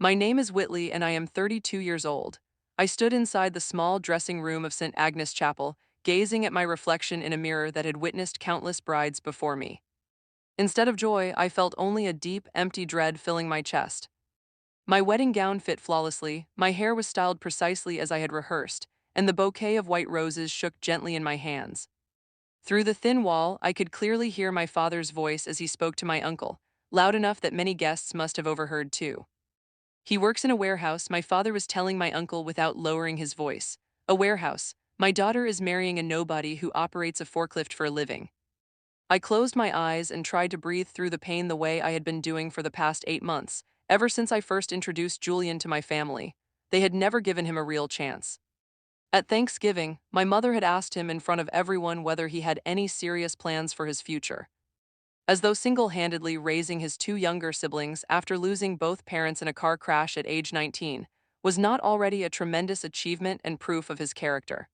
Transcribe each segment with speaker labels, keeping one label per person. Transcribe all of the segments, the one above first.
Speaker 1: My name is Whitley and I am 32 years old. I stood inside the small dressing room of St. Agnes Chapel, gazing at my reflection in a mirror that had witnessed countless brides before me. Instead of joy, I felt only a deep, empty dread filling my chest. My wedding gown fit flawlessly, my hair was styled precisely as I had rehearsed, and the bouquet of white roses shook gently in my hands. Through the thin wall, I could clearly hear my father's voice as he spoke to my uncle, loud enough that many guests must have overheard too. He works in a warehouse, my father was telling my uncle without lowering his voice. A warehouse. My daughter is marrying a nobody who operates a forklift for a living. I closed my eyes and tried to breathe through the pain the way I had been doing for the past 8 months, ever since I first introduced Julian to my family. They had never given him a real chance. At Thanksgiving, my mother had asked him in front of everyone whether he had any serious plans for his future. As though single-handedly raising his two younger siblings after losing both parents in a car crash at age 19 was not already a tremendous achievement and proof of his character.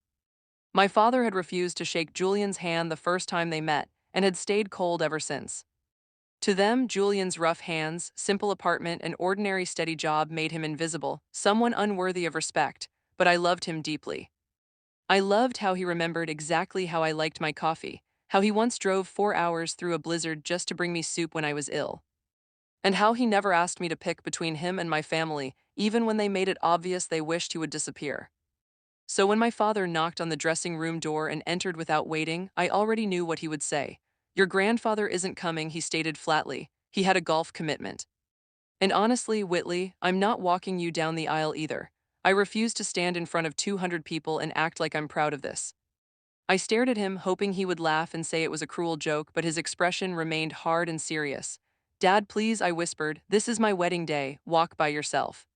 Speaker 1: My father had refused to shake Julian's hand the first time they met and had stayed cold ever since. To them, Julian's rough hands, simple apartment, and ordinary steady job made him invisible, someone unworthy of respect, but I loved him deeply. I loved how he remembered exactly how I liked my coffee, how he once drove 4 hours through a blizzard just to bring me soup when I was ill, and how he never asked me to pick between him and my family, even when they made it obvious they wished he would disappear. So when my father knocked on the dressing room door and entered without waiting, I already knew what he would say. "Your grandfather isn't coming," he stated flatly. He had a golf commitment. And honestly, Whitley, I'm not walking you down the aisle either. I refuse to stand in front of 200 people and act like I'm proud of this. I stared at him, hoping he would laugh and say it was a cruel joke, but his expression remained hard and serious. "Dad, please," I whispered. "This is my wedding day. Walk by yourself."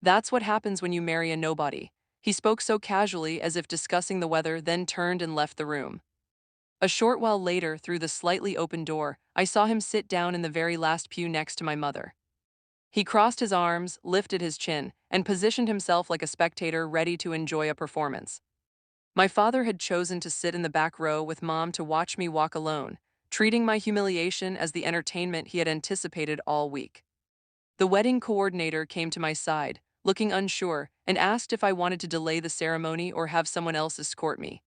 Speaker 1: That's what happens when you marry a nobody. He spoke so casually as if discussing the weather, then turned and left the room. A short while later, through the slightly open door, I saw him sit down in the very last pew next to my mother. He crossed his arms, lifted his chin, and positioned himself like a spectator ready to enjoy a performance. My father had chosen to sit in the back row with Mom to watch me walk alone, treating my humiliation as the entertainment he had anticipated all week. The wedding coordinator came to my side, looking unsure, and asked if I wanted to delay the ceremony or have someone else escort me.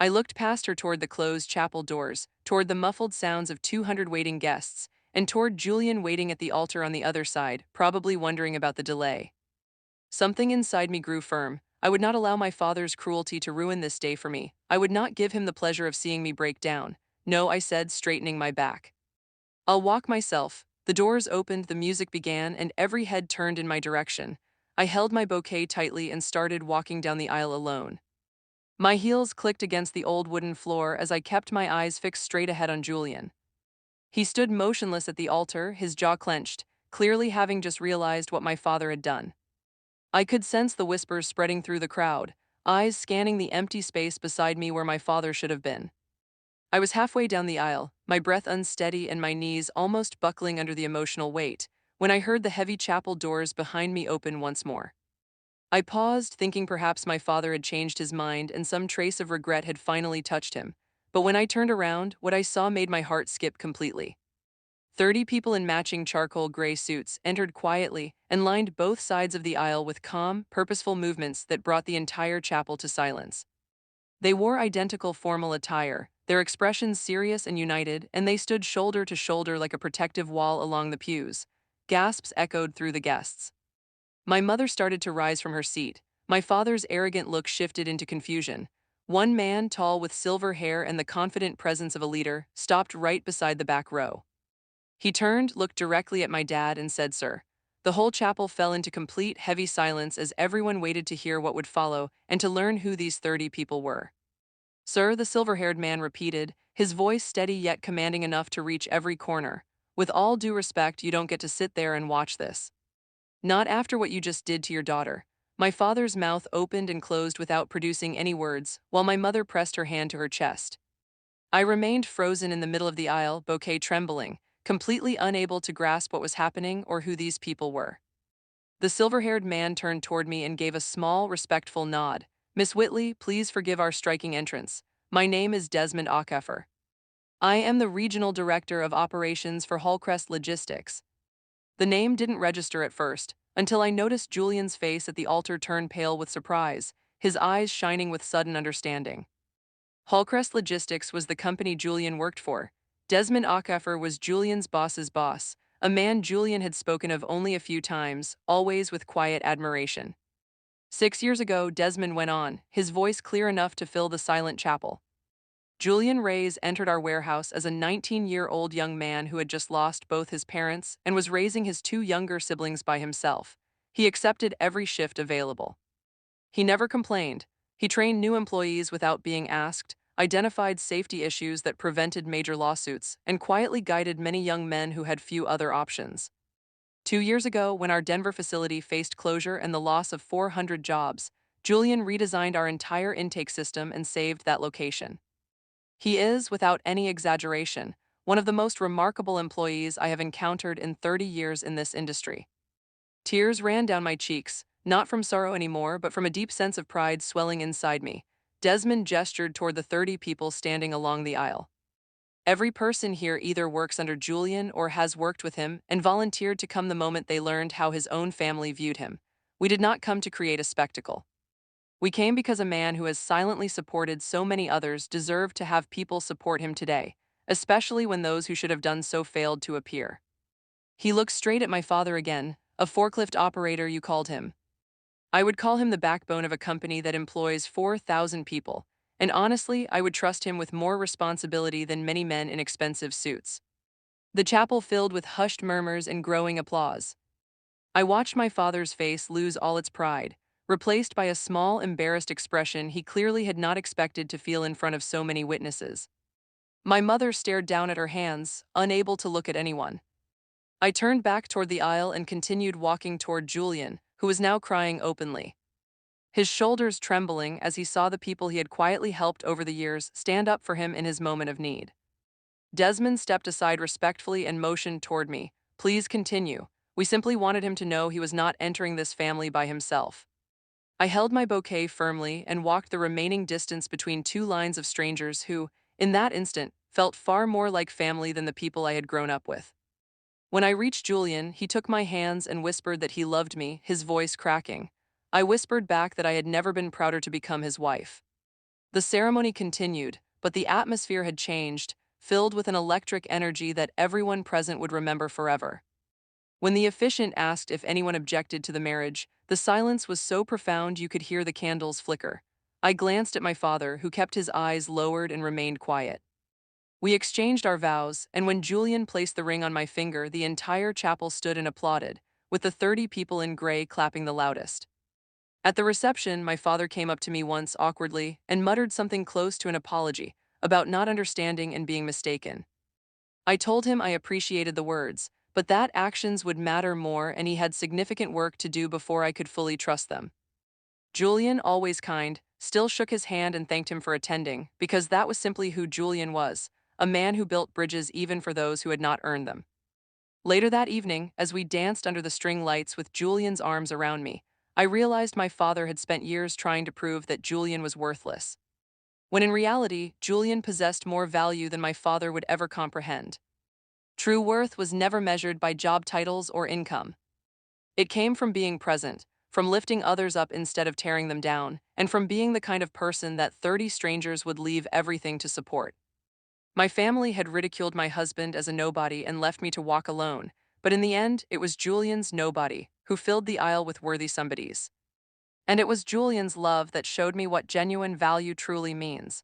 Speaker 1: I looked past her toward the closed chapel doors, toward the muffled sounds of 200 waiting guests, and toward Julian waiting at the altar on the other side, probably wondering about the delay. Something inside me grew firm. I would not allow my father's cruelty to ruin this day for me. I would not give him the pleasure of seeing me break down. "No," I said, straightening my back. "I'll walk myself." The doors opened, the music began, and every head turned in my direction. I held my bouquet tightly and started walking down the aisle alone. My heels clicked against the old wooden floor as I kept my eyes fixed straight ahead on Julian. He stood motionless at the altar, his jaw clenched, clearly having just realized what my father had done. I could sense the whispers spreading through the crowd, eyes scanning the empty space beside me where my father should have been. I was halfway down the aisle, my breath unsteady and my knees almost buckling under the emotional weight, when I heard the heavy chapel doors behind me open once more. I paused, thinking perhaps my father had changed his mind and some trace of regret had finally touched him. But when I turned around, what I saw made my heart skip completely. 30 people in matching charcoal gray suits entered quietly and lined both sides of the aisle with calm, purposeful movements that brought the entire chapel to silence. They wore identical formal attire, their expressions serious and united, and they stood shoulder to shoulder like a protective wall along the pews. Gasps echoed through the guests. My mother started to rise from her seat. My father's arrogant look shifted into confusion. One man, tall with silver hair and the confident presence of a leader, stopped right beside the back row. He turned, looked directly at my dad, and said, "Sir." The whole chapel fell into complete, heavy silence as everyone waited to hear what would follow and to learn who these 30 people were. "Sir," the silver-haired man repeated, his voice steady yet commanding enough to reach every corner. "With all due respect, you don't get to sit there and watch this. Not after what you just did to your daughter." My father's mouth opened and closed without producing any words, while my mother pressed her hand to her chest. I remained frozen in the middle of the aisle, bouquet trembling, completely unable to grasp what was happening or who these people were. The silver-haired man turned toward me and gave a small, respectful nod. "Miss Whitley, please forgive our striking entrance. My name is Desmond Ackefer. I am the Regional Director of Operations for Hallcrest Logistics." The name didn't register at first, until I noticed Julian's face at the altar turn pale with surprise, his eyes shining with sudden understanding. Hallcrest Logistics was the company Julian worked for. Desmond Ackefer was Julian's boss's boss, a man Julian had spoken of only a few times, always with quiet admiration. 6 years ago, Desmond went on, his voice clear enough to fill the silent chapel. Julian Reyes entered our warehouse as a 19-year-old young man who had just lost both his parents and was raising his two younger siblings by himself. He accepted every shift available. He never complained. He trained new employees without being asked, identified safety issues that prevented major lawsuits, and quietly guided many young men who had few other options. 2 years ago, when our Denver facility faced closure and the loss of 400 jobs, Julian redesigned our entire intake system and saved that location. He is, without any exaggeration, one of the most remarkable employees I have encountered in 30 years in this industry. Tears ran down my cheeks, not from sorrow anymore, but from a deep sense of pride swelling inside me. Desmond gestured toward the 30 people standing along the aisle. Every person here either works under Julian or has worked with him and volunteered to come the moment they learned how his own family viewed him. We did not come to create a spectacle. We came because a man who has silently supported so many others deserved to have people support him today, especially when those who should have done so failed to appear. He looked straight at my father again. A forklift operator, you called him. I would call him the backbone of a company that employs 4,000 people, and honestly, I would trust him with more responsibility than many men in expensive suits. The chapel filled with hushed murmurs and growing applause. I watched my father's face lose all its pride, replaced by a small, embarrassed expression he clearly had not expected to feel in front of so many witnesses. My mother stared down at her hands, unable to look at anyone. I turned back toward the aisle and continued walking toward Julian, who was now crying openly. His shoulders trembling as he saw the people he had quietly helped over the years stand up for him in his moment of need. Desmond stepped aside respectfully and motioned toward me. Please continue. We simply wanted him to know he was not entering this family by himself. I held my bouquet firmly and walked the remaining distance between two lines of strangers who, in that instant, felt far more like family than the people I had grown up with. When I reached Julian, he took my hands and whispered that he loved me, his voice cracking. I whispered back that I had never been prouder to become his wife. The ceremony continued, but the atmosphere had changed, filled with an electric energy that everyone present would remember forever. When the officiant asked if anyone objected to the marriage, the silence was so profound you could hear the candles flicker. I glanced at my father, who kept his eyes lowered and remained quiet. We exchanged our vows, and when Julian placed the ring on my finger, the entire chapel stood and applauded, with the 30 people in gray clapping the loudest. At the reception, my father came up to me once awkwardly and muttered something close to an apology about not understanding and being mistaken. I told him I appreciated the words, but that actions would matter more and he had significant work to do before I could fully trust them. Julian, always kind, still shook his hand and thanked him for attending, because that was simply who Julian was, a man who built bridges even for those who had not earned them. Later that evening, as we danced under the string lights with Julian's arms around me, I realized my father had spent years trying to prove that Julian was worthless, when in reality, Julian possessed more value than my father would ever comprehend. True worth was never measured by job titles or income. It came from being present, from lifting others up instead of tearing them down, and from being the kind of person that 30 strangers would leave everything to support. My family had ridiculed my husband as a nobody and left me to walk alone, but in the end, it was Julian's nobody who filled the aisle with worthy somebodies. And it was Julian's love that showed me what genuine value truly means.